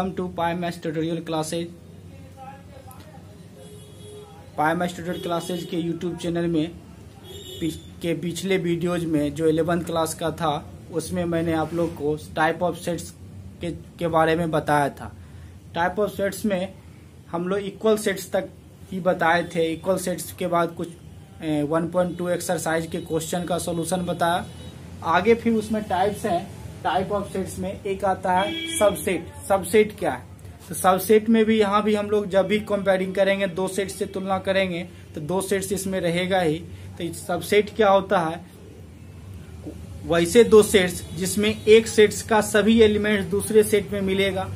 Welcome to Pimaths tutorial classes. Pimaths tutorial classes के YouTube channel में के पिछले वीडियोज में जो 11th क्लास का था उसमें मैंने आप लोग को टाइप ऑफ सेट्स के बारे में बताया था। टाइप ऑफ सेट्स में हम लोग इक्वल सेट्स तक ही बताए थे। इक्वल सेट्स के बाद कुछ 1.2 एक्सरसाइज के क्वेश्चन का सॉल्यूशन बताया। आगे फिर उसमें टाइप्स हैं। टाइप ऑफ सेट्स में एक आता है सबसेट। सबसेट क्या है? तो सबसेट में भी यहाँ भी हम लोग जब भी कंपेयरिंग करेंगे, दो सेट से तुलना करेंगे तो दो सेट्स इसमें रहेगा ही। तो सबसेट क्या होता है? वैसे दो सेट्स जिसमें एक सेट्स का सभी एलिमेंट्स दूसरे सेट में मिलेगा,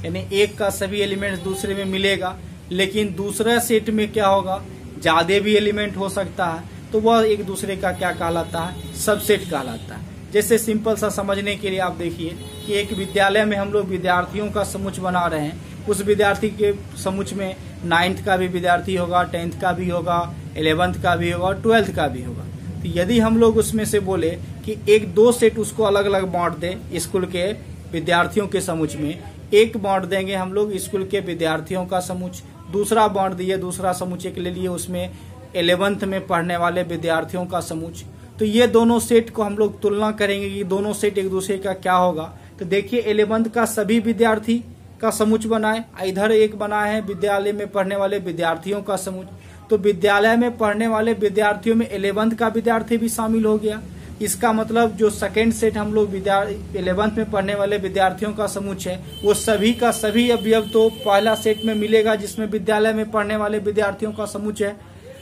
यानी एक का सभी एलिमेंट्स दूसरे में मिलेगा, लेकिन दूसरा सेट में क्या होगा, ज्यादा भी एलिमेंट हो सकता है, तो वह एक दूसरे का क्या कहलाता है? सबसेट कहलाता है। जैसे सिंपल सा समझने के लिए आप देखिए कि एक विद्यालय में हम लोग विद्यार्थियों का समूह बना रहे हैं। उस विद्यार्थी के समूह में 9th का भी विद्यार्थी होगा, 10th का भी होगा, 11th का भी होगा और 12th का भी होगा। तो यदि हम लोग उसमें से बोले कि एक दो सेट उसको अलग अलग बांट दे स्कूल के विद्यार्थियों के समूह में, एक बांट देंगे हम लोग स्कूल के विद्यार्थियों का समूह, दूसरा बांट दिए दूसरा समूह एक ले लिए उसमें 11th में पढ़ने वाले विद्यार्थियों का समूह। तो ये दोनों सेट को हम लोग तुलना करेंगे कि दोनों सेट एक दूसरे का क्या होगा। तो देखिए 11th का सभी विद्यार्थी का समूह बनाए, इधर एक बनाए है विद्यालय में पढ़ने वाले विद्यार्थियों का समूह। तो विद्यालय में पढ़ने वाले विद्यार्थियों में 11th का विद्यार्थी भी शामिल हो गया। इसका मतलब जो सेकेंड सेट हम लोग 11th में पढ़ने वाले विद्यार्थियों का समूह है वो सभी का सभी अवयव तो पहला सेट में मिलेगा जिसमें विद्यालय में पढ़ने वाले विद्यार्थियों का समूह है।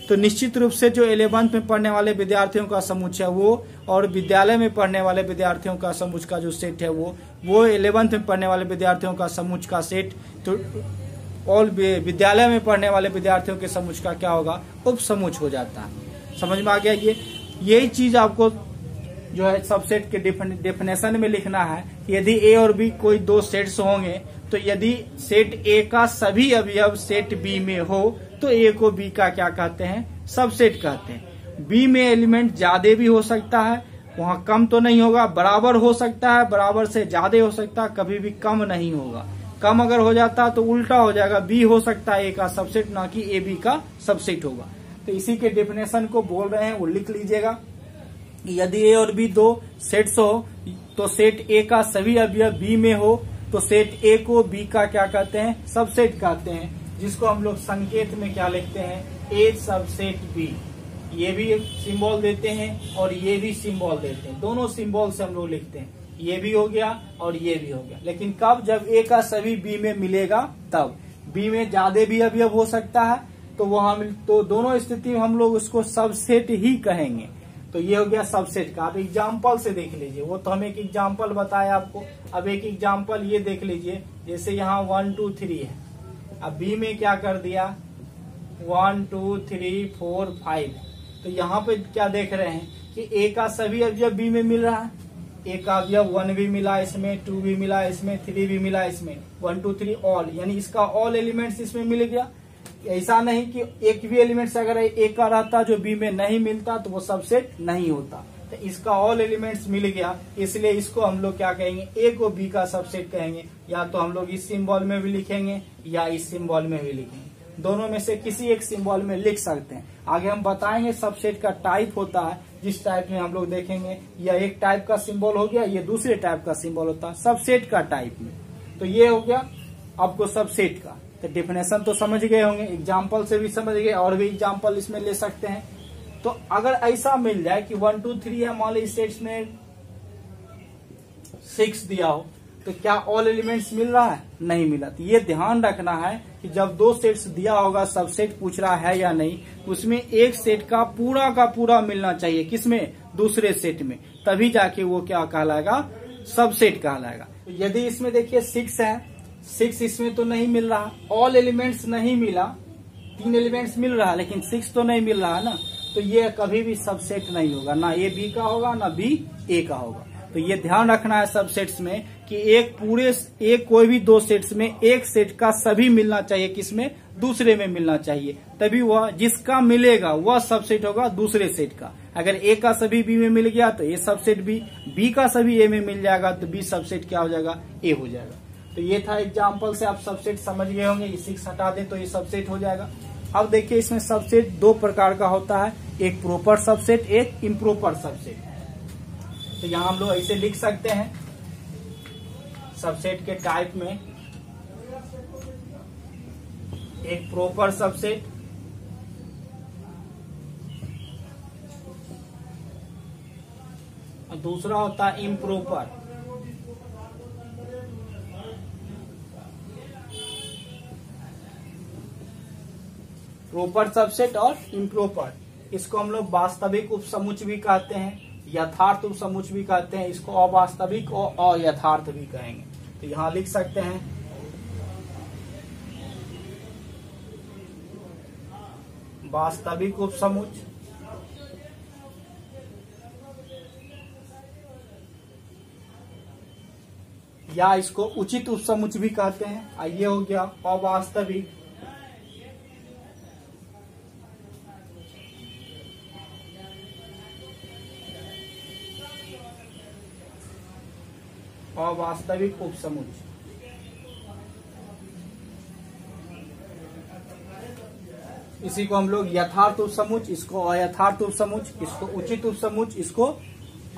तो निश्चित रूप से जो 11th में पढ़ने वाले विद्यार्थियों का समूह है वो और विद्यालय में पढ़ने वाले विद्यार्थियों का समूह का जो सेट है वो 11th में पढ़ने वाले विद्यार्थियों का समूह का सेट तो और विद्यालय में पढ़ने वाले विद्यार्थियों के समूह का क्या होगा? उप समूह हो जाता है। समझ में आ गया? यही चीज आपको जो है सबसेट के डेफिनेशन में लिखना है। यदि ए और बी कोई दो सेट्स होंगे तो यदि सेट ए का सभी अवयव सेट बी में हो तो ए को बी का क्या कहते हैं? सबसेट कहते हैं। बी में एलिमेंट ज्यादा भी हो सकता है, वहां कम तो नहीं होगा, बराबर हो सकता है, बराबर से ज्यादा हो सकता है, कभी भी कम नहीं होगा। कम अगर हो जाता तो उल्टा हो जाएगा, बी हो सकता है ए का सबसेट, ना कि ए बी का सबसेट होगा। तो इसी के डेफिनेशन को बोल रहे हैं, वो लिख लीजिएगा। यदि ए और बी दो सेट्स हो तो सेट ए का सभी अवयव बी में हो तो सेट ए को बी का क्या कहते हैं? सबसेट कहते हैं, जिसको हम लोग संकेत में क्या लिखते हैं? ए सबसेट बी। ये भी सिंबल देते हैं और ये भी सिंबल देते हैं, दोनों सिंबल से हम लोग लिखते हैं। ये भी हो गया और ये भी हो गया, लेकिन कब? जब ए का सभी बी में मिलेगा तब। बी में ज्यादा भी अवयव हो सकता है तो वहां तो दोनों स्थिति में हम लोग उसको सबसेट ही कहेंगे। तो ये हो गया सबसेट का। आप एग्जाम्पल से देख लीजिए, वो तो हम एक एग्जाम्पल बताया आपको। अब एक एग्जाम्पल ये देख लीजिए, जैसे यहाँ 1 2 3 है। अब बी में क्या कर दिया? 1 2 3 4 5। तो यहाँ पे क्या देख रहे हैं कि ए का सभी अवयव बी में मिल रहा है। ए का अवयव 1 भी मिला इसमें, 2 भी मिला इसमें, 3 भी मिला इसमें, 1 2 3 ऑल, यानी इसका ऑल एलिमेंट्स इसमें मिल गया। ऐसा नहीं कि एक भी एलिमेंट्स अगर ए का रहता जो बी में नहीं मिलता तो वो सबसेट नहीं होता। तो इसका ऑल एलिमेंट्स मिल गया, इसलिए इसको हम लोग क्या कहेंगे? ए को बी का सबसेट कहेंगे। या तो हम लोग इस सिंबल में भी लिखेंगे या इस सिंबल में भी लिखेंगे, दोनों में से किसी एक सिंबल में लिख सकते हैं। आगे हम बताएंगे सबसेट का टाइप होता है, जिस टाइप में हम लोग देखेंगे यह एक टाइप का सिंबल हो गया, ये दूसरे टाइप का सिंबल होता है सबसेट का टाइप में। तो ये हो गया आपको सबसेट का। तो डेफिनेशन तो समझ गए होंगे, एग्जाम्पल से भी समझ गए, और भी एग्जाम्पल इसमें ले सकते हैं। तो अगर ऐसा मिल जाए कि 1 2 3 है, मान ली सेट्स में 6 दिया हो, तो क्या ऑल एलिमेंट्स मिल रहा है? नहीं मिला। तो ये ध्यान रखना है कि जब दो सेट्स दिया होगा, सबसेट पूछ रहा है या नहीं, उसमें एक सेट का पूरा मिलना चाहिए। किसमें? दूसरे सेट में, तभी जाके वो क्या कहलाएगा? सबसेट कहलाएगा। तो यदि इसमें देखिए 6 है, 6 इसमें तो नहीं मिल रहा, ऑल एलिमेंट्स नहीं मिला, 3 एलिमेंट्स मिल रहा लेकिन 6 तो नहीं मिल रहा ना, तो ये कभी भी सबसेट नहीं होगा, ना ए बी का होगा ना बी ए का होगा। तो ये ध्यान रखना है सबसेट्स में कि एक कोई भी दो सेट्स में एक सेट का सभी मिलना चाहिए, किसमें? दूसरे में मिलना चाहिए, तभी वह जिसका मिलेगा वह सबसेट होगा दूसरे सेट का। अगर ए का सभी बी में मिल गया तो ए सबसेट बी का सभी ए में मिल जाएगा तो बी सबसेट क्या हो जाएगा? ए हो जाएगा। तो ये था एग्जाम्पल से आप सबसेट समझ गए होंगे। ये 6 हटा दें तो ये सबसेट हो जाएगा। अब देखिए इसमें सबसेट दो प्रकार का होता है, एक प्रॉपर सबसेट, एक इम्प्रॉपर सबसेट। तो यहाँ हम लोग ऐसे लिख सकते हैं सबसेट के टाइप में, एक प्रॉपर सबसेट, और दूसरा होता है इम्प्रॉपर। प्रॉपर सबसेट और इम्प्रॉपर, इसको हम लोग वास्तविक उपसमुच भी कहते हैं, यथार्थ उपसमुच भी कहते हैं, इसको अवास्तविक और अयथार्थ भी कहेंगे। तो यहां लिख सकते हैं वास्तविक उपसमुच, या इसको उचित उपसमुच भी कहते हैं। ये हो गया अवास्तविक, अवास्तविक उपसमुच। इसी को हम लोग यथार्थ उपसमुच, इसको अयथार्थ उपसमुच, इसको उचित उपसमुच, इसको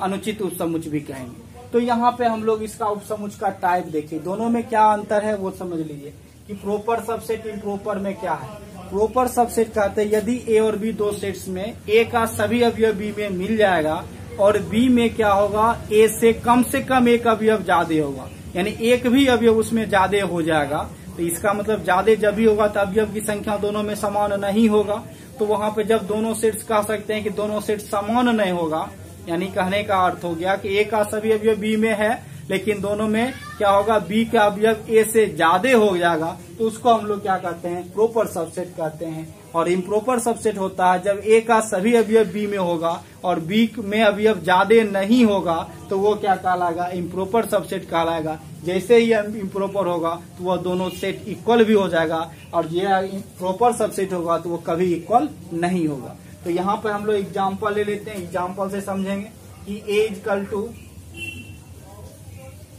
अनुचित उपसमुच भी कहेंगे। तो यहाँ पे हम लोग इसका उपसमुच का टाइप देखिए, दोनों में क्या अंतर है वो समझ लीजिए कि प्रॉपर सबसेट इम्प्रॉपर में क्या है। प्रॉपर सबसेट कहते हैं यदि ए और बी दो सेट्स में ए का सभी अवयव बी में मिल जाएगा और बी में क्या होगा, ए से कम एक अवयव ज्यादा होगा, यानी एक भी अवयव उसमें ज्यादा हो जाएगा। तो इसका मतलब ज्यादा जब भी होगा तो अवयव की संख्या दोनों में समान नहीं होगा। तो वहां पे जब दोनों सेट्स कह सकते हैं कि दोनों सेट समान नहीं होगा, यानी कहने का अर्थ हो गया कि ए का सभी अवयव बी में है लेकिन दोनों में क्या होगा, बी का अवयव ए से ज्यादा हो जाएगा, तो उसको हम लोग क्या कहते हैं, प्रॉपर सबसेट कहते हैं। और इम्प्रॉपर सबसेट होता है जब ए का सभी अवयव बी में होगा और बी में अवयव ज्यादा नहीं होगा, तो वो क्या कहलाएगा, इम्प्रॉपर सबसेट कहलाएगा। जैसे ही इम्प्रॉपर होगा तो वह दोनों सेट इक्वल भी हो जाएगा, और ये प्रॉपर सबसेट होगा तो वो कभी इक्वल नहीं होगा। तो यहाँ पर हम लोग एग्जाम्पल ले लेते हैं, एग्जाम्पल से समझेंगे कि A equal to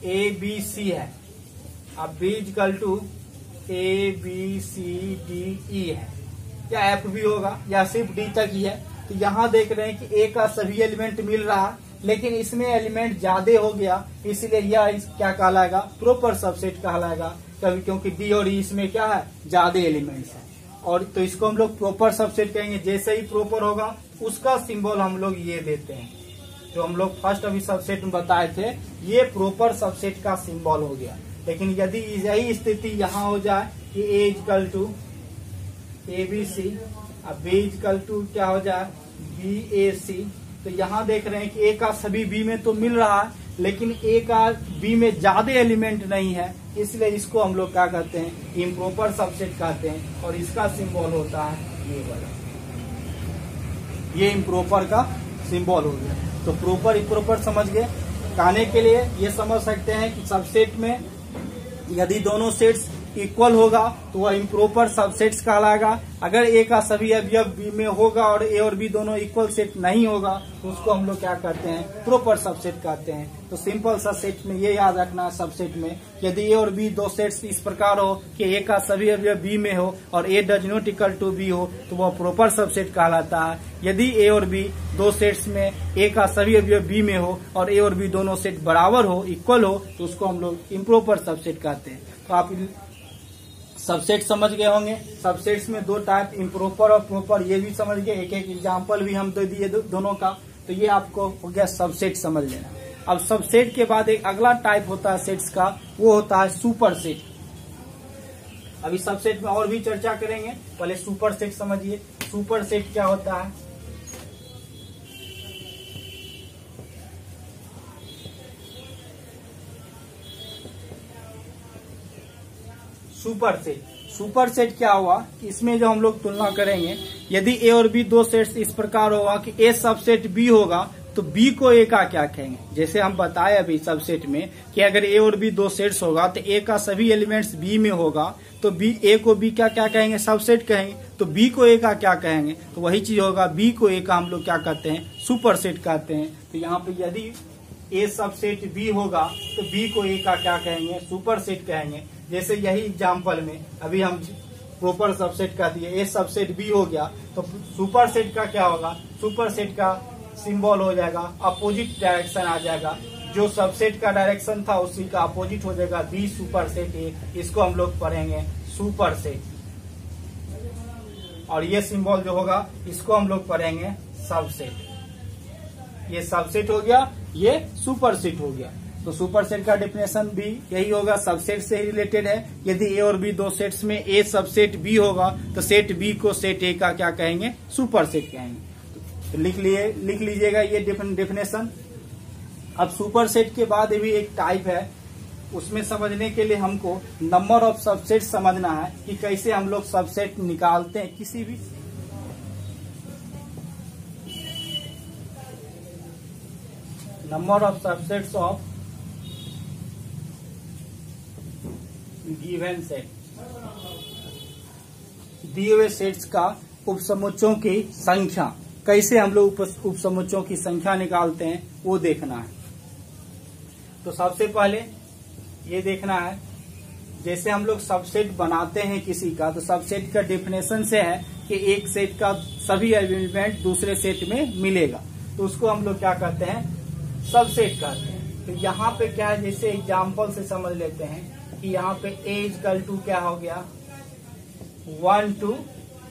A B C है, अब B equal to A B C D E है, या एफ भी होगा या सिर्फ डी तक ही है। तो यहाँ देख रहे हैं कि ए का सभी एलिमेंट मिल रहा है लेकिन इसमें एलिमेंट ज्यादा हो गया, इसलिए यह क्या कहलाएगा, प्रॉपर सबसेट कहलाएगा, कभी क्योंकि डी और ई इसमें क्या है, ज्यादा एलिमेंट्स है। और तो इसको हम लोग प्रॉपर सबसेट कहेंगे। जैसे ही प्रॉपर होगा उसका सिंबल हम लोग ये देते हैं, जो हम लोग फर्स्ट अभी सबसेट में बताए थे, ये प्रॉपर सबसेट का सिंबल हो गया। लेकिन यदि यही स्थिति यहाँ हो जाए कि A equal to A B C, अब बी इक्वल टू क्या हो जाए, बी ए सी, तो यहाँ देख रहे हैं कि ए का सभी बी में तो मिल रहा है लेकिन ए का बी में ज्यादा एलिमेंट नहीं है, इसलिए इसको हम लोग क्या कहते हैं, इम्प्रॉपर सबसेट कहते हैं। और इसका सिंबल होता है ये वाला, ये इम्प्रॉपर का सिंबल हो गया। तो प्रॉपर इम्प्रॉपर समझ गए। कहने के लिए ये समझ सकते हैं कि सबसेट में यदि दोनों सेट्स इक्वल होगा तो वह इम्प्रॉपर सबसेट्स कहलाएगा। अगर ए का सभी अवयव बी में होगा और ए और बी दोनों इक्वल सेट नहीं होगा तो उसको हम लोग क्या कहते हैं, प्रॉपर सबसेट कहते हैं। तो सिंपल सा सेट में ये याद रखना है, सबसेट में यदि ए और बी दो सेट्स इस प्रकार हो कि ए का सभी अवयव बी में हो और A does not equal to B हो तो वह प्रॉपर सबसेट कहलाता है। यदि ए और बी दो सेट्स में ए का सभी अवयव बी में हो और ए और बी दोनों सेट बराबर हो, इक्वल हो, तो उसको हम लोग इम्प्रॉपर सबसेट कहते हैं। तो आप सबसेट समझ गए होंगे। सबसेट्स में दो टाइप, इम्प्रॉपर और प्रॉपर, ये भी समझ गए। एक एक एग्जाम्पल भी हम दे दिए दोनों का, तो ये आपको हो गया सबसेट समझ लेना। अब सबसेट के बाद एक अगला टाइप होता है सेट्स का, वो होता है सुपर सेट। अभी सबसेट में और भी चर्चा करेंगे, पहले सुपर सेट समझिए। सुपर सेट क्या होता है, सुपर सेट क्या हुआ, इसमें जो हम लोग तुलना करेंगे, यदि ए और बी दो सेट्स इस प्रकार होगा कि ए सबसेट बी होगा तो बी को ए का क्या कहेंगे। जैसे हम बताए अभी सबसेट में कि अगर ए और बी दो सेट्स होगा तो ए का सभी एलिमेंट्स बी में होगा तो बी ए को बी क्या क्या कहेंगे, सबसेट कहेंगे। तो बी को ए का क्या कहेंगे, तो वही चीज होगा, बी को ए का हम लोग क्या कहते हैं, सुपर सेट कहते हैं। तो यहाँ पे यदि ए सबसेट बी होगा तो बी को ए का क्या कहेंगे, सुपर सेट कहेंगे। जैसे यही एग्जाम्पल में अभी हम प्रॉपर सबसेट का दिए, ए सबसेट बी हो गया तो सुपर सेट का क्या होगा, सुपर सेट का सिंबल हो जाएगा अपोजिट डायरेक्शन आ जाएगा, जो सबसेट का डायरेक्शन था उसी का अपोजिट हो जाएगा बी सुपर सेट ए, इसको हम लोग पढ़ेंगे सुपर सेट। और ये सिंबल जो होगा इसको हम लोग पढ़ेंगे सबसेट। ये सबसेट हो गया, ये सुपर सेट हो गया। तो सुपर सेट का डेफिनेशन भी यही होगा, सबसेट से ही रिलेटेड है। यदि ए और बी दो सेट्स में ए सबसेट बी होगा तो सेट बी को सेट ए का क्या कहेंगे, सुपर सेट कहेंगे। तो लिख लीजिएगा ये डेफिनेशन। अब सुपर सेट के बाद भी एक टाइप है, उसमें समझने के लिए हमको नंबर ऑफ सबसेट समझना है कि कैसे हम लोग सबसेट निकालते हैं किसी भी number of subsets of given set. दिए हुए सेट्स का उपसमुच्चयों की संख्या, कैसे हम लोग उपसमुच्चयों की संख्या निकालते हैं वो देखना है। तो सबसे पहले ये देखना है, जैसे हम लोग सबसेट बनाते हैं किसी का, तो सबसेट का डेफिनेशन से है कि एक सेट का सभी एलिमेंट दूसरे सेट में मिलेगा, तो उसको हम लोग क्या कहते हैं, सबसेट कहते हैं। तो यहाँ पे क्या है, जैसे एग्जाम्पल से समझ लेते हैं कि यहाँ पे ए इक्वल टू क्या हो गया 1 2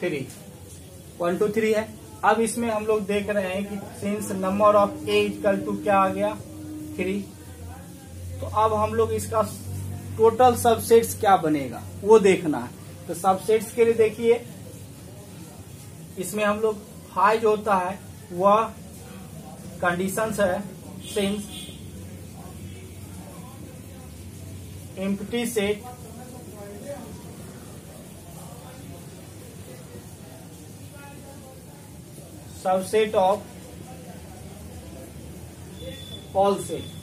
3 है। अब इसमें हम लोग देख रहे हैं कि since number of A equal to क्या आ गया 3, तो अब हम लोग इसका टोटल सबसेट्स क्या बनेगा वो देखना है। तो सबसेट्स के लिए देखिए, इसमें हम लोग हाई जो होता है वह कंडीशंस है, since empty set subset of all set.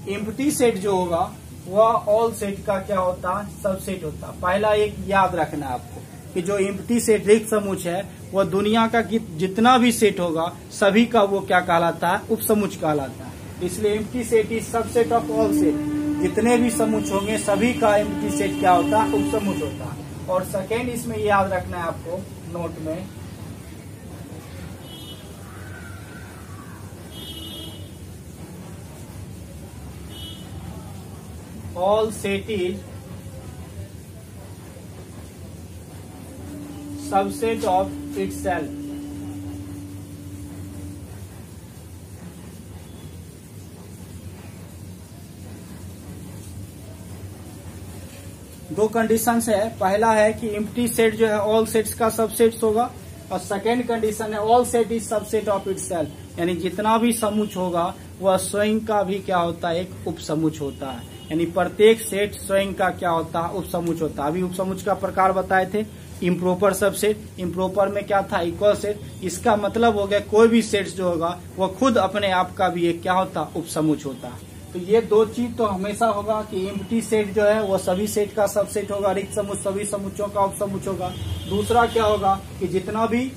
Empty set जो होगा वह ऑल सेट का क्या होता है, सबसेट होता है। पहला एक याद रखना है आपको कि जो एम्प्टी सेट रिक्त समुच्च है वह दुनिया का जितना भी सेट होगा सभी का वो क्या कहलाता है, उपसमुच्च कहलाता है। इसलिए empty set is subset of all set, जितने भी समुच्च होंगे सभी का एम्प्टी सेट क्या होता है, उपसमुच्च होता है। और सेकेंड इसमें याद रखना है आपको नोट में, all set is subset of itself। दो कंडीशंस है, पहला है कि एम्प्टी सेट जो है ऑल सेट्स का सबसेट होगा, और सेकेंड कंडीशन है all set is subset of itself, यानी जितना भी समुच्च होगा वह स्वयं का भी क्या होता है, एक उपसमुच्च होता है। यानी प्रत्येक सेट स्वयं का क्या होता है, उपसमुच्च होता है। अभी उपसमुच्च का प्रकार बताए थे, इम्प्रोपर सबसेट, इम्प्रोपर में क्या था, इक्वल सेट। इसका मतलब हो गया कोई भी सेट जो होगा वह खुद अपने आप का भी एक क्या होता, उपसमुच्च होता है। तो ये दो चीज तो हमेशा होगा कि एम्प्टी सेट जो है वह सभी सेट का सबसेट होगा, रिक्त समुच्च सभी समुच्चों का उपसमुच्च होगा। दूसरा क्या होगा कि जितना भी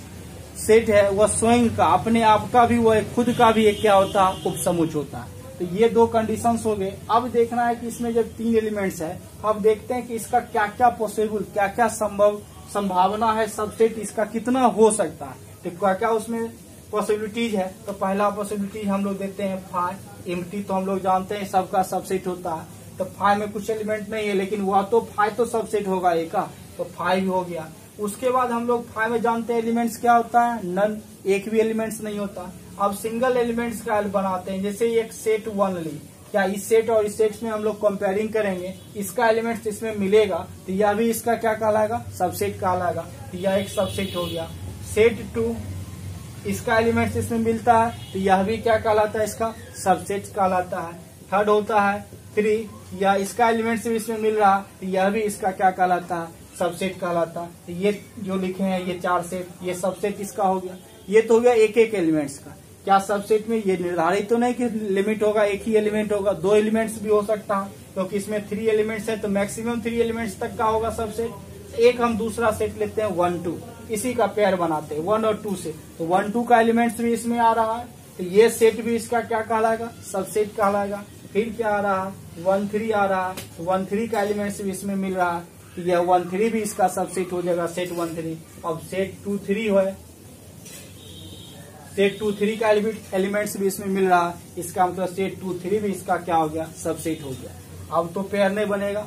सेट है वह स्वयं का अपने आप का भी वह खुद का भी एक क्या होता है, उपसमुच्च होता है। तो ये दो कंडीशंस हो गए। अब देखना है कि इसमें जब 3 एलिमेंट्स है, अब देखते हैं कि इसका क्या क्या पॉसिबल, क्या क्या संभावना है, सबसेट इसका कितना हो सकता है, तो क्या क्या उसमें पॉसिबिलिटीज है। तो पहला पॉसिबिलिटी हम लोग देखते हैं फाइव। एम्प्टी तो हम लोग जानते हैं सबका सबसेट होता है, तो फाइव में कुछ एलिमेंट नहीं है, लेकिन वह तो फाइव तो सबसेट होगा एक का, तो 5 हो गया। उसके बाद हम लोग 5 में जानते हैं एलिमेंट्स क्या होता है, नन, एक भी एलिमेंट्स नहीं होता। अब सिंगल एलिमेंट्स का बनाते हैं, जैसे एक सेट 1 ली, क्या इस सेट और इस सेट में हम लोग कंपेयरिंग करेंगे, इसका एलिमेंट्स इसमें मिलेगा तो यह भी इसका क्या कहलाएगा, सबसेट कहलाएगा। तो यह एक सबसेट हो गया। सेट 2, इसका एलिमेंट्स इसमें मिलता है तो यह भी क्या कहलाता है, इसका सबसेट कहलाता है। थर्ड होता है 3, या इसका एलिमेंट्स भी इसमें मिल रहा तो यह भी इसका क्या कहलाता है, सबसेट कहलाता है। तो ये जो लिखे हैं ये 4 सेट, ये सबसेट इसका हो गया। ये तो हो गया एक एक एलिमेंट्स का। क्या सबसेट में ये निर्धारित तो नहीं कि लिमिट होगा, एक ही एलिमेंट होगा, 2 एलिमेंट्स भी हो सकता है, क्योंकि इसमें 3 एलिमेंट्स है तो मैक्सिमम 3 एलिमेंट्स तक का होगा सबसेट। एक हम दूसरा सेट लेते हैं 1 2, इसी का पेयर बनाते हैं 1 और 2 से, तो 1 2 का एलिमेंट्स भी इसमें आ रहा है, तो ये सेट भी इसका क्या कहलाएगा, सबसेट कहलाएगा। फिर क्या आ रहा है, 1 3 आ रहा है, तो 1 3 का एलिमेंट्स भी इसमें मिल रहा है, तो यह 1 3 भी इसका सबसेट हो जाएगा, सेट 1 3। अब सेट 2 3 है, सेट 2 3 का एलिमेंट्स भी इसमें मिल रहा है, इसका मतलब सेट 2 3 भी इसका क्या हो गया, सबसेट हो गया। अब तो पेयर नहीं बनेगा,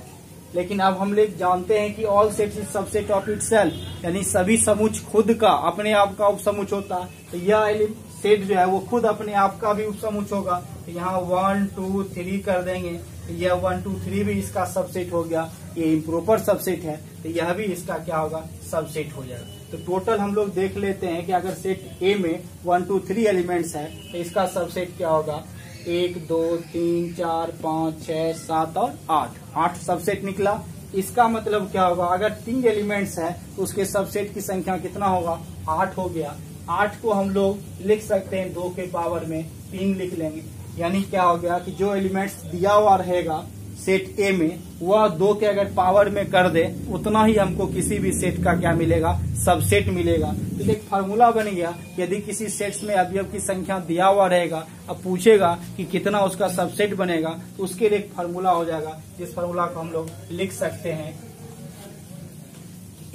लेकिन अब हम लोग जानते हैं कि all sets is subset of itself, यानी सभी समुच्च खुद का अपने आप का उपसमुच्च होता है। तो यह सेट जो है वो खुद अपने आप का भी उपसमुच्च होगा। तो यहाँ 1 2 3 कर देंगे, तो यह 1 2 3 भी इसका सबसेट हो गया। ये इम्प्रॉपर सबसेट है, तो यह भी इसका क्या होगा, सबसेट हो जाएगा। तो टोटल हम लोग देख लेते हैं कि अगर सेट ए में 1 2 3 एलिमेंट्स है तो इसका सबसेट क्या होगा, 1 2 3 4 5 6 7 और 8 सबसेट निकला। इसका मतलब क्या होगा, अगर 3 एलिमेंट्स है तो उसके सबसेट की संख्या कितना होगा, 8 हो गया। 8 को हम लोग लिख सकते हैं 2 के पावर में 3 लिख लेंगे, यानी क्या हो गया कि जो एलिमेंट्स दिया हुआ रहेगा सेट ए में वह 2 के अगर पावर में कर दे उतना ही हमको किसी भी सेट का क्या मिलेगा, सबसेट मिलेगा। तो एक फार्मूला बन गया, यदि किसी सेट्स में अवयव की संख्या दिया हुआ रहेगा, अब पूछेगा कि कितना उसका सबसेट बनेगा, तो उसके लिए एक फार्मूला हो जाएगा, जिस फार्मूला को हम लोग लिख सकते हैं,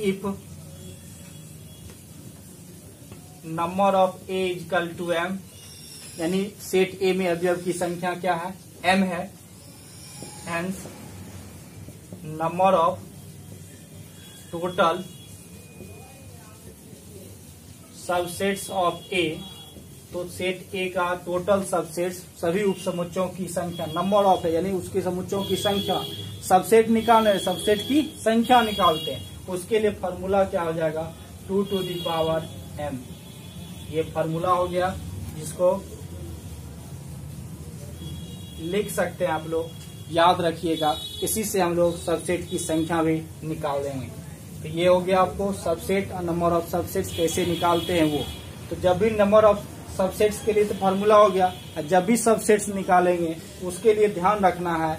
if number of A equal to M, यानी सेट ए में अवयव की संख्या क्या है, एम है, hence number of total subsets of A, तो सेट ए का टोटल सबसेट्स सभी उपसमुच्चों की संख्या, नंबर ऑफ है यानी उसके समुच्चों की संख्या, सबसेट निकालने सबसेट की संख्या निकालते हैं, उसके लिए फॉर्मूला क्या हो जाएगा, 2 to the power m। ये फॉर्मूला हो गया जिसको लिख सकते हैं आप लोग, याद रखिएगा, इसी से हम लोग सबसेट की संख्या भी निकाल देंगे। तो ये हो गया आपको सबसेट और नंबर ऑफ सबसेट्स कैसे निकालते हैं वो। तो जब भी नंबर ऑफ सबसेट्स के लिए तो फार्मूला हो गया, और जब भी सबसेट्स निकालेंगे उसके लिए ध्यान रखना है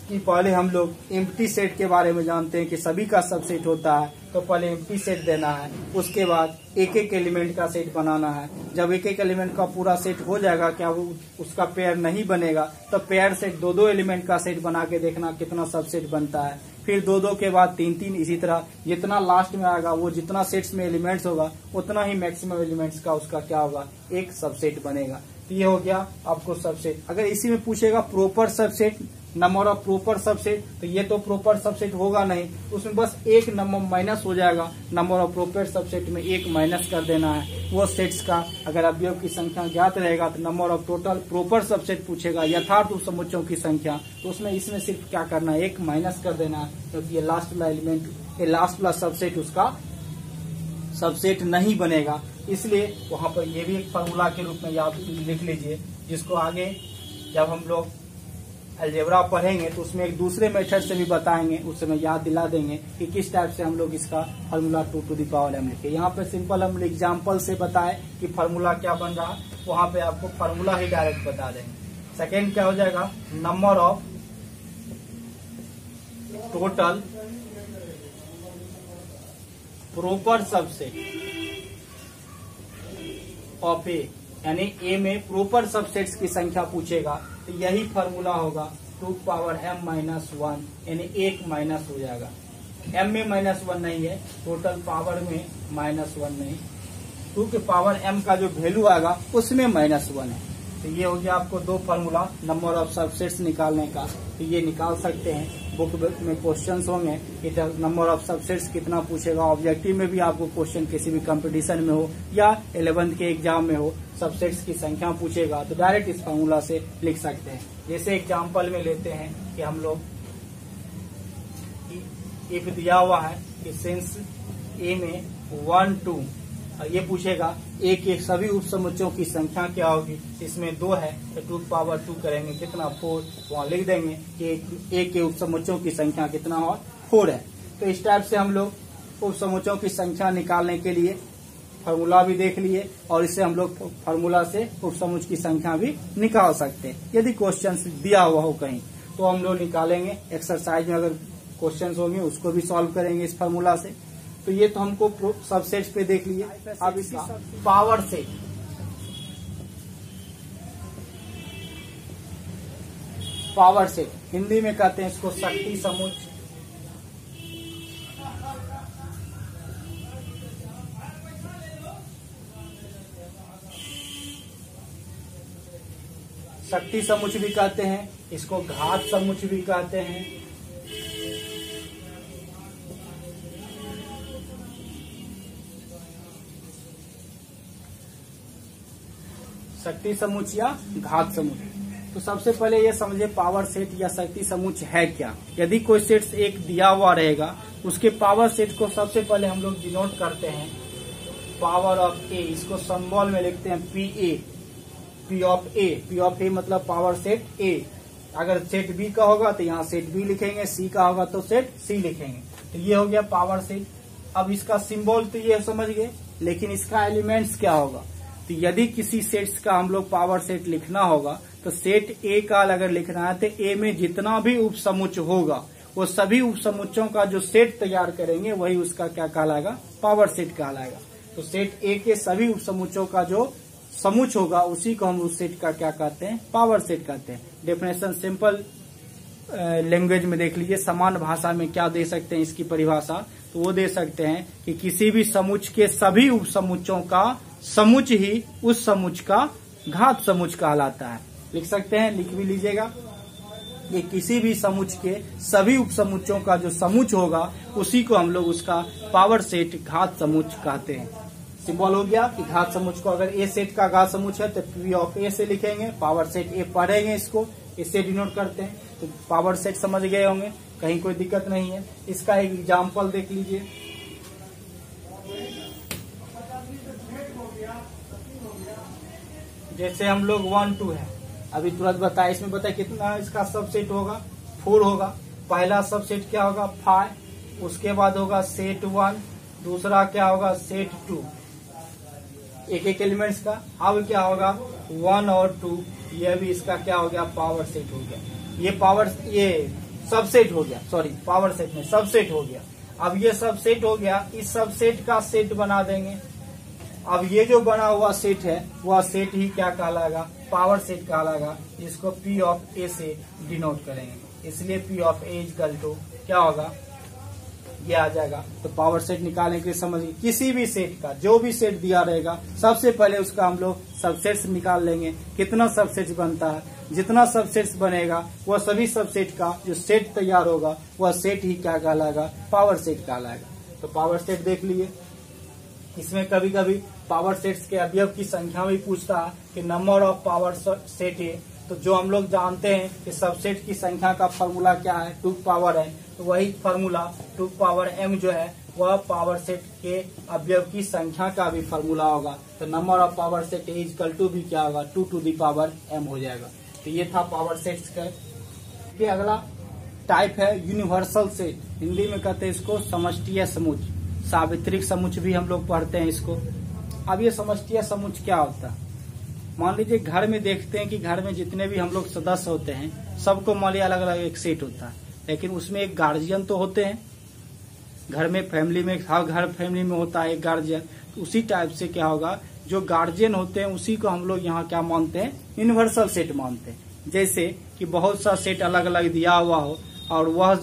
कि पहले हम लोग एम्प्टी सेट के बारे में जानते हैं कि सभी का सबसेट होता है, तो पहले एम्प्टी सेट देना है, उसके बाद एक एक एलिमेंट का सेट बनाना है। जब एक एक एलिमेंट का पूरा सेट हो जाएगा, क्या वो उसका पेयर नहीं बनेगा, तो पेयर सेट 2 एलिमेंट का सेट बना के देखना कितना सबसेट बनता है। फिर 2 के बाद 3 इसी तरह जितना लास्ट में आएगा वो जितना सेट्स में एलिमेंट्स होगा उतना ही मैक्सिमम एलिमेंट्स का उसका क्या होगा, एक सबसेट बनेगा। तो ये हो गया आपको सबसेट। अगर इसी में पूछेगा proper subset, number of proper subset, तो ये तो प्रॉपर सबसेट होगा नहीं, उसमें बस एक नंबर माइनस हो जाएगा। नंबर ऑफ प्रॉपर सबसेट में 1 माइनस कर देना है वो सेट्स का। अगर अवयव की संख्या ज्ञात रहेगा तो number of total proper subset पूछेगा, यथार्थ उपसमुच्चों की संख्या, तो उसमें इसमें सिर्फ क्या करना है, 1 माइनस कर देना है, क्योंकि ये लास्ट वाला एलिमेंट, ये लास्ट वाला सबसेट उसका सबसेट नहीं बनेगा। इसलिए वहां पर ये भी एक फॉर्मूला के रूप में याद लिख लीजिए, जिसको आगे जब हम लोग अलजेब्रा पढ़ेंगे तो उसमें एक दूसरे मेथड से भी बताएंगे, उस समय याद दिला देंगे कि किस टाइप से हम लोग इसका formula 2 to the power m लिखे। यहाँ पे सिंपल हम एग्जाम्पल से बताए कि फॉर्मूला क्या बन रहा, वहां पे आपको फॉर्मूला ही डायरेक्ट बता देंगे। सेकेंड क्या हो जाएगा, number of total proper subset of A, यानी ए में प्रॉपर सबसेट्स की संख्या पूछेगा, तो यही फॉर्मूला होगा 2 power m माइनस 1, यानी 1 माइनस हो जाएगा। m में -1 नहीं है, टोटल पावर में -1 नहीं, 2 के पावर m का जो वैल्यू आएगा उसमें -1 है। तो ये हो गया आपको 2 फार्मूला नंबर ऑफ सबसेट्स निकालने का। तो ये निकाल सकते हैं, बुक में क्वेश्चंस होंगे कि नंबर ऑफ सबसेट्स कितना पूछेगा। ऑब्जेक्टिव में भी आपको क्वेश्चन किसी भी कंपटीशन में हो या 11th के एग्जाम में हो, सबसेट्स की संख्या पूछेगा तो डायरेक्ट इस फार्मूला से लिख सकते हैं। जैसे एग्जाम्पल में लेते हैं कि हम लोग इफ दिया हुआ है कि सिंस ए में 1 2, ये पूछेगा ए के सभी उपसमुच्चों की संख्या क्या होगी, इसमें 2 है तो 2 power 2 करेंगे कितना, 4, वहां लिख देंगे कि ए के उपसमुच्चों की संख्या कितना और 4 है। तो इस टाइप से हम लोग उपसमुच्चों की संख्या निकालने के लिए फार्मूला भी देख लिए, और इससे हम लोग फार्मूला से उपसमुच्च की संख्या भी निकाल सकते हैं। यदि क्वेश्चन दिया हुआ हो कहीं तो हम लोग निकालेंगे, एक्सरसाइज में अगर क्वेश्चन होंगे उसको भी सॉल्व करेंगे इस फार्मूला से। तो ये तो हमको सबसेट्स पे देख लिए। अब इसका power set, power set, Hindi में कहते हैं इसको शक्ति समुच्चय। शक्ति समुच्चय भी कहते हैं, इसको घात समुच्चय भी कहते हैं। शक्ति समुच्चय या घात समुच्चय। तो सबसे पहले ये समझे पावर सेट या शक्ति समुच्चय है क्या। यदि कोई सेट एक दिया हुआ रहेगा, उसके पावर सेट को सबसे पहले हम लोग डिनोट करते हैं पावर ऑफ ए, इसको सिंबल में लिखते हैं P A, P of A. P of A मतलब पावर सेट ए। अगर सेट बी का होगा तो यहाँ सेट बी लिखेंगे, सी का होगा तो सेट सी लिखेंगे। तो ये हो गया पावर सेट। अब इसका सिंबल तो ये समझ गए, लेकिन इसका एलिमेंट्स क्या होगा। तो यदि किसी सेट्स का हम लोग पावर सेट लिखना होगा तो सेट ए का अगर लिखना है तो ए में जितना भी उप समुच्चय होगा वो सभी उप समुच्चयों का जो सेट तैयार करेंगे वही उसका क्या कहलाएगा, पावर सेट कहलाएगा। तो सेट ए के सभी उप समुच्चयों का जो समुच्चय होगा उसी को हम उस सेट का क्या कहते हैं, पावर सेट कहते हैं। डेफिनेशन सिंपल लैंग्वेज में देख लीजिए, समान भाषा में क्या दे सकते हैं इसकी परिभाषा। तो वो दे सकते हैं कि किसी भी समुच्चय के सभी उप समुच्चयों का समुच्चय ही उस समुच्चय का घात समुच्चय कहलाता है। लिख सकते हैं, लिख भी लीजिएगा। ये किसी भी समुच्चय के सभी उप समुच्चयों का जो समुच्चय होगा उसी को हम लोग उसका पावर सेट घात समुच्चय कहते हैं। सिंबल हो गया कि घात समुच्चय को अगर ए सेट का घात समुच्चय है तो पी ऑफ ए से लिखेंगे, पावर सेट ए पढ़ेंगे, इसको इससे डिनोट करते हैं। तो पावर सेट समझ गए होंगे, कहीं कोई दिक्कत नहीं है। इसका एक एग्जाम्पल देख लीजिए। जैसे हम लोग 1 2 है, अभी तुरंत बताया, इसमें बताया कितना इसका सबसेट होगा, 4 होगा। पहला सबसेट क्या होगा, 5, उसके बाद होगा सेट 1, दूसरा क्या होगा सेट 2, एक एक एलिमेंट्स का। अब क्या होगा 1 और 2, ये भी इसका क्या हो गया, पावर सेट हो गया। ये सबसेट हो गया, सॉरी पावर सेट में सबसेट हो गया। अब ये सबसेट हो गया, इस सबसेट का सेट बना देंगे। अब ये जो बना हुआ सेट है वह सेट ही क्या कहलाएगा, पावर सेट कहलाएगा, जिसको पी ऑफ ए से डिनोट करेंगे। इसलिए P of A equal to क्या होगा, ये आ जाएगा। तो पावर सेट निकालने के लिए समझिए, किसी भी सेट का जो भी सेट दिया रहेगा सबसे पहले उसका हम लोग सबसेट्स निकाल लेंगे। कितना सबसेट्स बनता है, जितना सबसेट्स बनेगा वह सभी सबसेट का जो सेट तैयार होगा वह सेट ही क्या कहलाएगा, पावर सेट कहलाएगा। तो पावर सेट देख लिए। इसमें कभी कभी पावर सेट्स के अवयव की संख्या भी पूछता है कि नंबर ऑफ पावर सेट है। तो जो हम लोग जानते हैं कि सबसेट की संख्या का फॉर्मूला क्या है, 2 पावर है। तो वही फॉर्मूला 2 पावर m जो है वह पावर सेट के अवयव की संख्या का भी फॉर्मूला होगा। तो number of power set is equal to भी क्या होगा, 2 टू द पावर m हो जाएगा। तो ये था पावर सेट्स का। ये अगला टाइप है यूनिवर्सल सेट, हिंदी में कहते हैं इसको समष्टीय समुच्चय, सावित्रिक समुच्चय भी हम लोग पढ़ते हैं इसको। अब ये समष्टीय समुच्चय क्या होता है, मान लीजिए घर में देखते हैं कि घर में जितने भी हम लोग सदस्य होते हैं सबको मान लीजिए अलग अलग एक सेट होता है, लेकिन उसमें एक गार्जियन तो होते हैं। घर में फैमिली में हर घर फैमिली में होता है एक गार्जियन। तो उसी टाइप से क्या होगा, जो गार्जियन होते हैं उसी को हम लोग यहाँ क्या मानते हैं, यूनिवर्सल सेट मानते हैं। जैसे कि बहुत सा सेट अलग अलग दिया हुआ हो और वह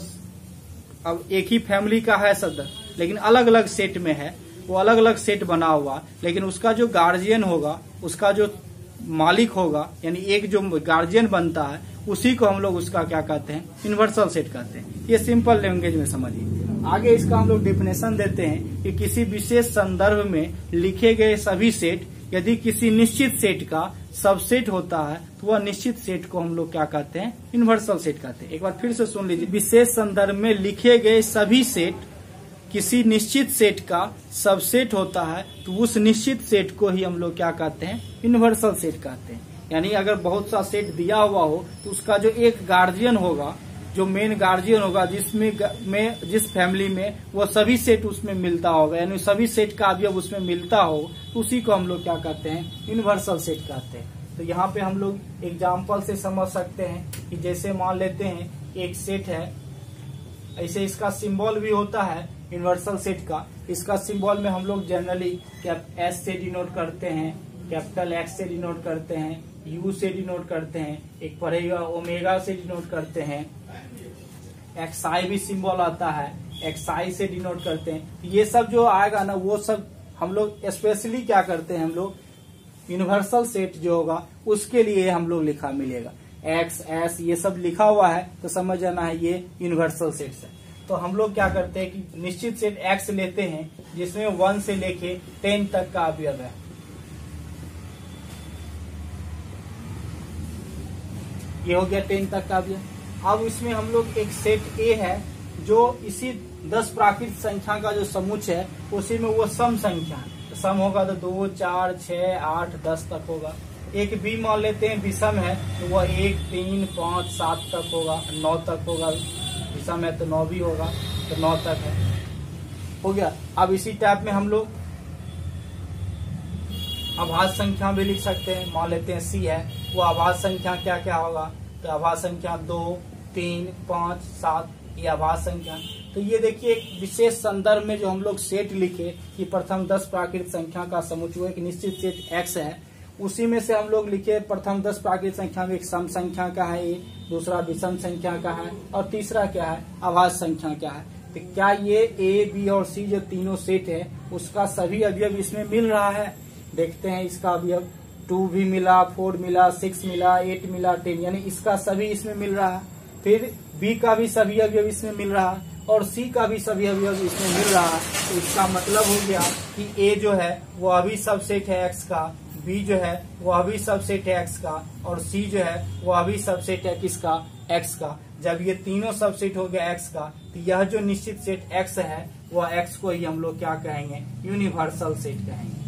अब एक ही फैमिली का है सदस्य, लेकिन अलग अलग सेट में है, वो अलग अलग सेट बना हुआ, लेकिन उसका जो गार्जियन होगा, उसका जो मालिक होगा, यानी एक जो गार्जियन बनता है उसी को हम लोग उसका क्या कहते हैं, यूनिवर्सल सेट कहते हैं। ये सिंपल लैंग्वेज में समझिए। आगे इसका हम लोग डेफिनेशन देते हैं कि किसी विशेष संदर्भ में लिखे गए सभी सेट यदि किसी निश्चित सेट का सबसेट होता है तो वह निश्चित सेट को हम लोग क्या कहते हैं, यूनिवर्सल सेट कहते हैं। एक बार फिर से सुन लीजिए, विशेष संदर्भ में लिखे गए सभी सेट किसी निश्चित सेट का सबसेट होता है तो उस निश्चित सेट को ही हम लोग क्या कहते हैं, यूनिवर्सल सेट कहते हैं। यानी अगर बहुत सा सेट दिया हुआ हो तो उसका जो एक गार्जियन होगा, जो मेन गार्जियन होगा, जिस फैमिली में वो सभी सेट उसमें मिलता होगा, यानी सभी सेट का अवयव उसमें मिलता हो, तो उसी को हम लोग क्या कहते हैं, यूनिवर्सल सेट कहते हैं। तो यहाँ पे हम लोग एग्जाम्पल से समझ सकते हैं कि जैसे मान लेते हैं एक सेट है, ऐसे इसका सिंबल भी होता है यूनिवर्सल सेट का। इसका सिंबल में हम लोग जनरली क्या एस से डिनोट करते हैं, कैपिटल एक्स से डिनोट करते हैं, यू से डिनोट करते हैं, एक पढ़ेगा ओमेगा से डिनोट करते हैं, एक्सआई भी सिंबल आता है, एक्सआई से डिनोट करते हैं। ये सब जो आएगा ना वो सब हम लोग स्पेशली क्या करते हैं, हम लोग यूनिवर्सल सेट जो होगा उसके लिए हम लोग लिखा मिलेगा। एक्स एस ये सब लिखा हुआ है तो समझ जाना है ये यूनिवर्सल सेट्स है। तो हम लोग क्या करते हैं कि निश्चित सेट एक्स लेते हैं जिसमें 1 से लेके 10 तक का अवयव है। ये हो गया 10 तक का अवयव। अब इसमें हम लोग एक सेट ए है जो इसी 10 प्राकृत संख्या का जो समुच्चय है उसी में वो सम संख्या है। तो सम होगा तो 2, 4, 6, 8, 10 तक होगा। एक बी मान लेते हैं विषम है तो वह 1, 3, 5, 7 तक होगा, 9 तक होगा। विषम है तो 9 भी होगा तो 9 तक है, हो गया। अब इसी टाइप में हम लोग अभाज्य संख्या भी लिख सकते हैं। मान लेते हैं सी है, वो अभाज्य संख्या क्या क्या होगा, तो अभाज्य संख्या 2, 3, 5, 7 ये अभाज्य संख्या। तो ये देखिए एक विशेष संदर्भ में जो हम लोग सेट लिखे कि प्रथम 10 प्राकृत संख्या का समुच्चय एक निश्चित सेट एक्स है, उसी में से हम लोग लिखे प्रथम 10 प्राकृत संख्या में एक सम संख्या का है, दूसरा विषम संख्या का है और तीसरा क्या है अभाज्य संख्या क्या है। तो क्या ये ए बी और सी जो तीनों सेट है उसका सभी अवयव इसमें मिल रहा है। देखते हैं इसका अवयव 2 भी मिला, 4 मिला, 6 मिला, 8 मिला, 10 यानी इसका सभी इसमें मिल रहा है। फिर बी का भी सभी अवयव इसमें मिल रहा है और सी का भी सभी अवयव इसमें मिल रहा है। तो इसका मतलब हो गया कि ए जो है वो अभी सबसेट है एक्स का, बी जो है वो अभी सबसेट है एक्स का और सी जो है वो अभी सबसेट है किसका, एक्स का। जब ये तीनों सबसेट हो गया एक्स का तो यह जो निश्चित सेट एक्स है वह एक्स को ही हम लोग क्या कहेंगे, यूनिवर्सल सेट कहेंगे।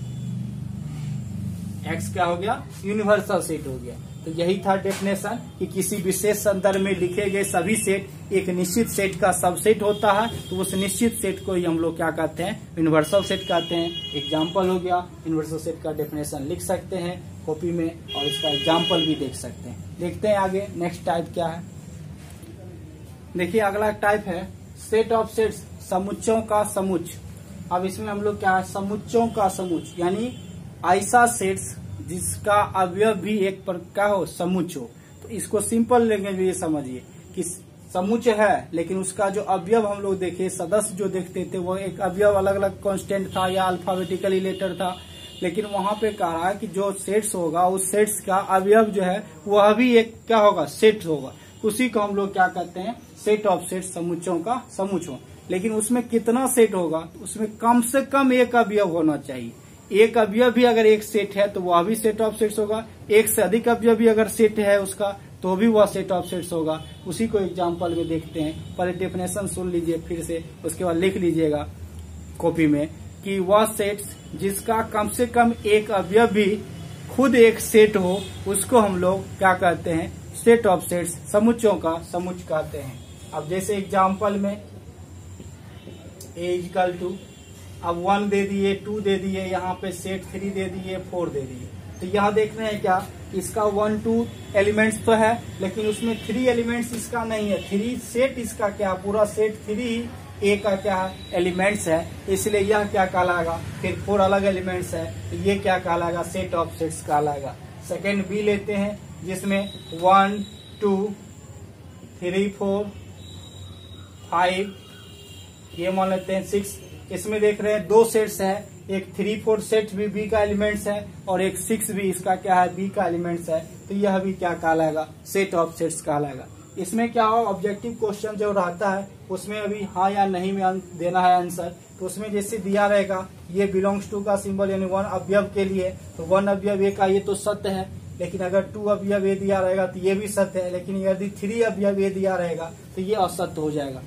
एक्स क्या हो गया, यूनिवर्सल सेट हो गया। तो यही था डेफिनेशन कि किसी विशेष संदर्भ में लिखे गए सभी सेट एक निश्चित सेट का सबसेट होता है, तो उस निश्चित सेट को ही हम लोग क्या कहते हैं, यूनिवर्सल सेट कहते हैं। एग्जाम्पल हो गया, यूनिवर्सल सेट का डेफिनेशन लिख सकते हैं कॉपी में और इसका एग्जाम्पल भी देख सकते हैं। देखते हैं आगे नेक्स्ट टाइप क्या है। देखिए अगला टाइप है सेट ऑफ सेट्स, समुच्चयों का समुच्चय। अब इसमें हम लोग क्या है, समुच्चयों का समुच्चय यानी ऐसा सेट्स जिसका अवयव भी एक पर क्या हो, समुच्चय हो। तो इसको सिंपल लैंग्वेज में ये समझिए कि समुच्चय है लेकिन उसका जो अवयव हम लोग देखे, सदस्य जो देखते थे वो एक अवयव अलग अलग कांस्टेंट था या अल्फाबेटिकली लेटर था, लेकिन वहां पे कहा है कि जो सेट्स होगा उस सेट्स का अवयव जो है वह भी एक क्या होगा, सेट होगा। उसी को हम लोग क्या कहते हैं, सेट ऑफ सेट्स, समुच्चयों का समुच्चय। लेकिन उसमें कितना सेट होगा, उसमें कम से कम एक अवयव होना चाहिए। एक अवयव भी अगर एक सेट है तो वह भी सेट ऑफ सेट्स होगा, एक से अधिक अवयव भी अगर सेट है उसका तो भी वह सेट ऑफ सेट्स होगा। उसी को एग्जांपल में देखते हैं। पहले डेफिनेशन सुन लीजिए फिर से, उसके बाद लिख लीजिएगा कॉपी में कि वह सेट्स जिसका कम से कम एक अवयव भी खुद एक सेट हो उसको हम लोग क्या कहते हैं, सेट ऑफ सेट्स, समुच्चयों का समुच्चय कहते हैं। अब जैसे एग्जाम्पल में ए इक्वल टू, अब 1 दे दिए, 2 दे दिए, यहाँ पे सेट 3 दे दिए, 4 दे दिए। तो यहाँ देख रहे हैं क्या, इसका 1, 2 एलिमेंट्स तो है लेकिन उसमें 3 एलिमेंट्स इसका नहीं है। 3 सेट इसका क्या, पूरा सेट 3 ही ए का क्या एलिमेंट्स है, इसलिए यह क्या कहलाएगा। फिर 4 अलग एलिमेंट्स है तो ये क्या कहलाएगा, सेट ऑफ सेट्स कहलाएगा। सेकेंड बी लेते हैं जिसमें 1, 2, 3, 4, 5, ये मान लेते हैं 6। इसमें देख रहे हैं 2 सेट्स है, एक 3, 4 सेट भी बी का एलिमेंट्स है और एक 6 भी इसका क्या है, बी का एलिमेंट्स है। तो यह भी क्या कहलाएगा, सेट ऑफ सेट्स कहलाएगा। इसमें क्या हो, ऑब्जेक्टिव क्वेश्चन जो रहता है उसमें अभी हाँ या नहीं में देना है आंसर। तो उसमें जैसे दिया रहेगा ये बिलोंग्स टू का सिंबल यानी 1 अवयव के लिए, तो 1 अवयव ए का ये तो सत्य है। लेकिन अगर 2 अवयव ए दिया रहेगा तो ये भी सत्य है। लेकिन यदि 3 अवयव ए दिया रहेगा तो ये असत्य हो जाएगा।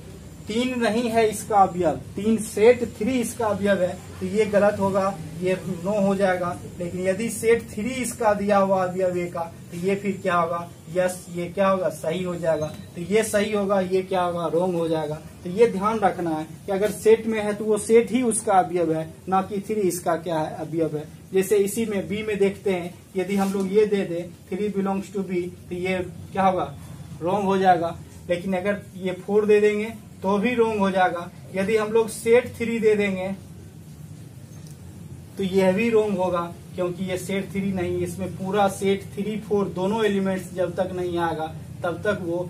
3 नहीं है इसका अवयव, 3 सेट 3 इसका अवयव है तो ये गलत होगा, ये नो हो जाएगा। लेकिन यदि सेट 3 इसका दिया हुआ अवयव ए का तो ये फिर क्या होगा, यस, ये क्या होगा, सही हो जाएगा। तो ये सही होगा, ये क्या होगा, रॉन्ग हो जाएगा। तो ये ध्यान रखना है कि अगर सेट में है तो वो सेट ही उसका अवयव है, ना कि 3 इसका क्या है, अवयव है। जैसे इसी में बी में देखते हैं, यदि हम लोग ये दे दे 3 बिलोंग्स टू बी तो ये क्या होगा, रॉन्ग हो जाएगा। लेकिन अगर ये 4 दे देंगे तो भी रॉन्ग हो जाएगा। यदि हम लोग सेट 3 दे देंगे तो यह भी रॉन्ग होगा। क्योंकि ये सेट 3 नहीं, इसमें पूरा सेट 3, 4 दोनों एलिमेंट्स जब तक नहीं आएगा तब तक वो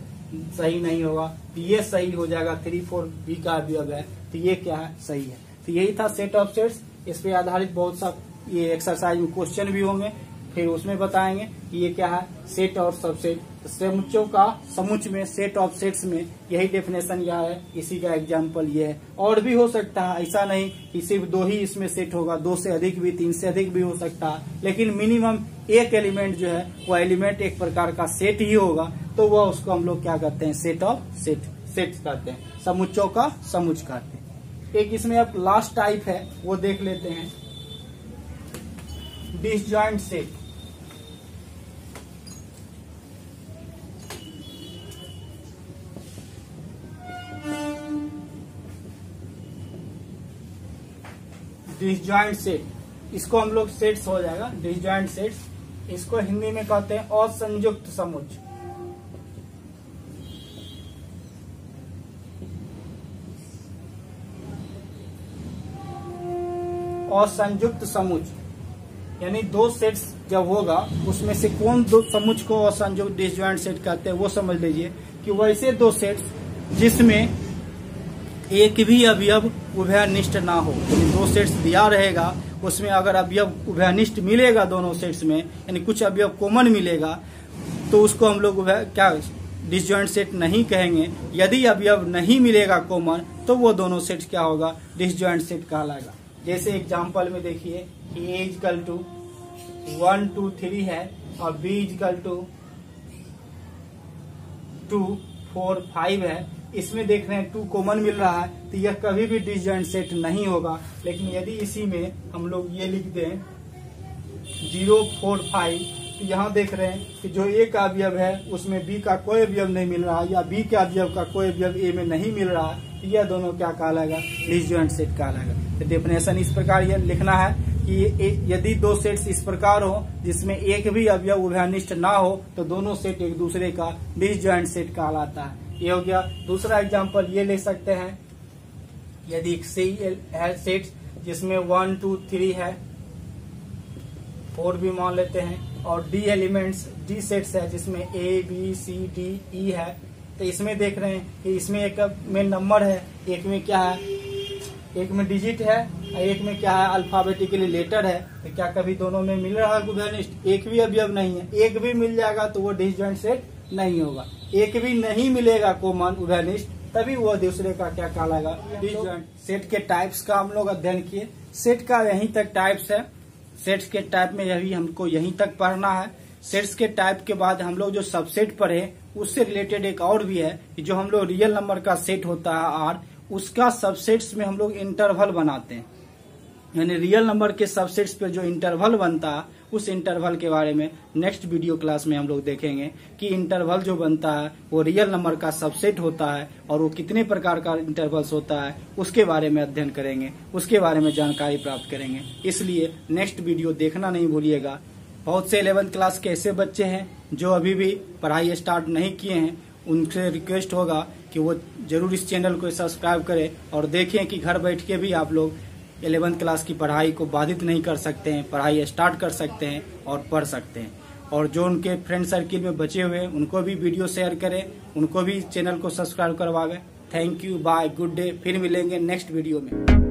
सही नहीं होगा। तो ये सही हो जाएगा, 3, 4 बी का अवयव है, तो ये क्या है, सही है। तो यही था सेट ऑफ सेट्स। इस पे आधारित बहुत सा ये एक्सरसाइज में क्वेश्चन भी होंगे, फिर उसमें बताएंगे कि ये क्या है, सेट और सबसेट। तो समुच्चयों का समुच्च में, सेट ऑफ सेट्स में यही डेफिनेशन यह है, इसी का एग्जाम्पल ये है। और भी हो सकता है, ऐसा नहीं कि सिर्फ 2 ही इसमें सेट होगा, 2 से अधिक भी, 3 से अधिक भी हो सकता है, लेकिन मिनिमम एक एलिमेंट जो है वो एलिमेंट एक प्रकार का सेट ही होगा, तो वह उसको हम लोग क्या कहते हैं, सेट ऑफ सेट कहते हैं, समुच्चयों का समुच्च कहते हैं। एक इसमें अब लास्ट टाइप है, वो देख लेते हैं, डिसजॉइंट सेट। डिसजॉइंट सेट, इसको हम लोग सेट्स हो जाएगा, डिसजॉइंट सेट्स। इसको हिंदी में कहते हैं असंयुक्त समुच्च। असंयुक्त समुच्च यानी 2 सेट्स जब होगा उसमें से कौन 2 समुच्च को असंयुक्त डिसजॉइंट सेट कहते हैं, वो समझ लीजिए कि वैसे 2 सेट्स जिसमें एक भी अवयव उभयनिष्ठ ना हो, यानी 2 सेट्स दिया रहेगा, उसमें अगर अवयव उभयनिष्ठ मिलेगा दोनों सेट्स में, यानी कुछ अवयव कॉमन मिलेगा, तो उसको हम लोग क्या डिसजॉइंट सेट नहीं कहेंगे। यदि अवयव नहीं मिलेगा कॉमन, तो वो दोनों सेट्स क्या होगा, डिसजॉइंट सेट कहलाएगा। जैसे एग्जाम्पल में देखिए, A इक्वल टू 1, 2, 3 है और B इक्वल टू 2, 4, 5 है। इसमें देख रहे हैं 2 कॉमन मिल रहा है, तो यह कभी भी डिसजॉइंट सेट नहीं होगा। लेकिन यदि इसी में हम लोग ये लिख दें 0, 4, 5, तो यहाँ देख रहे हैं कि जो A का अवयव है उसमें B का कोई अवयव नहीं मिल रहा है, या B के अवयव का कोई अवयव A में नहीं मिल रहा है, तो यह दोनों क्या कहलाएगा, डिसजॉइंट सेट कहलाएगा। तो डेफिनेशन इस प्रकार यह लिखना है कि यदि 2 सेट्स इस प्रकार हो जिसमें एक भी अवयव उभयनिष्ठ ना हो, तो दोनों सेट एक दूसरे का डिसजॉइंट सेट कहलाता है। ये हो गया। दूसरा एग्जांपल ये ले सकते हैं, यदि सेट जिसमें 1, 2, 3 है, 4 भी मान लेते हैं, और D एलिमेंट्स, D सेट्स है जिसमें A, B, C, D, E है, तो इसमें देख रहे हैं कि इसमें एक में नंबर है, एक में क्या है, एक में डिजिट है और एक में क्या है, अल्फाबेटिकली लेटर है। तो क्या कभी दोनों में मिल रहा है उभयनिष्ठ? एक भी अवयव नहीं है। एक भी मिल जाएगा तो वो डिसजॉइंट सेट नहीं होगा। एक भी नहीं मिलेगा कॉमन उभयनिष्ठ, तभी वो दूसरे का क्या कहलाएगा, डिसजॉइंट। सेट के टाइप्स का हम लोग अध्ययन किए। सेट का यहीं तक टाइप्स है। सेट्स के टाइप में यही हमको यहीं तक पढ़ना है। सेट्स के टाइप के बाद हम लोग जो सबसेट पढ़े उससे रिलेटेड एक और भी है कि जो हम लोग रियल नंबर का सेट होता है R, उसका सबसेट्स में हम लोग इंटरवल बनाते हैं। यानी रियल नंबर के सबसेट्स पे जो इंटरवल बनता है, उस इंटरवल के बारे में नेक्स्ट वीडियो क्लास में हम लोग देखेंगे कि इंटरवल जो बनता है वो रियल नंबर का सबसेट होता है और वो कितने प्रकार का इंटरवल्स होता है उसके बारे में अध्ययन करेंगे, उसके बारे में जानकारी प्राप्त करेंगे। इसलिए नेक्स्ट वीडियो देखना नहीं भूलिएगा। बहुत से 11th क्लास के ऐसे बच्चे हैं जो अभी भी पढ़ाई स्टार्ट नहीं किए हैं, उनसे रिक्वेस्ट होगा कि वो जरूर इस चैनल को सब्सक्राइब करें और देखें कि घर बैठ के भी आप लोग 11th क्लास की पढ़ाई को बाधित नहीं कर सकते हैं, पढ़ाई स्टार्ट कर सकते हैं और पढ़ सकते हैं। और जो उनके फ्रेंड सर्किल में बचे हुए हैं उनको भी वीडियो शेयर करें, उनको भी चैनल को सब्सक्राइब करवावें। Thank you, bye, good day. फिर मिलेंगे नेक्स्ट वीडियो में।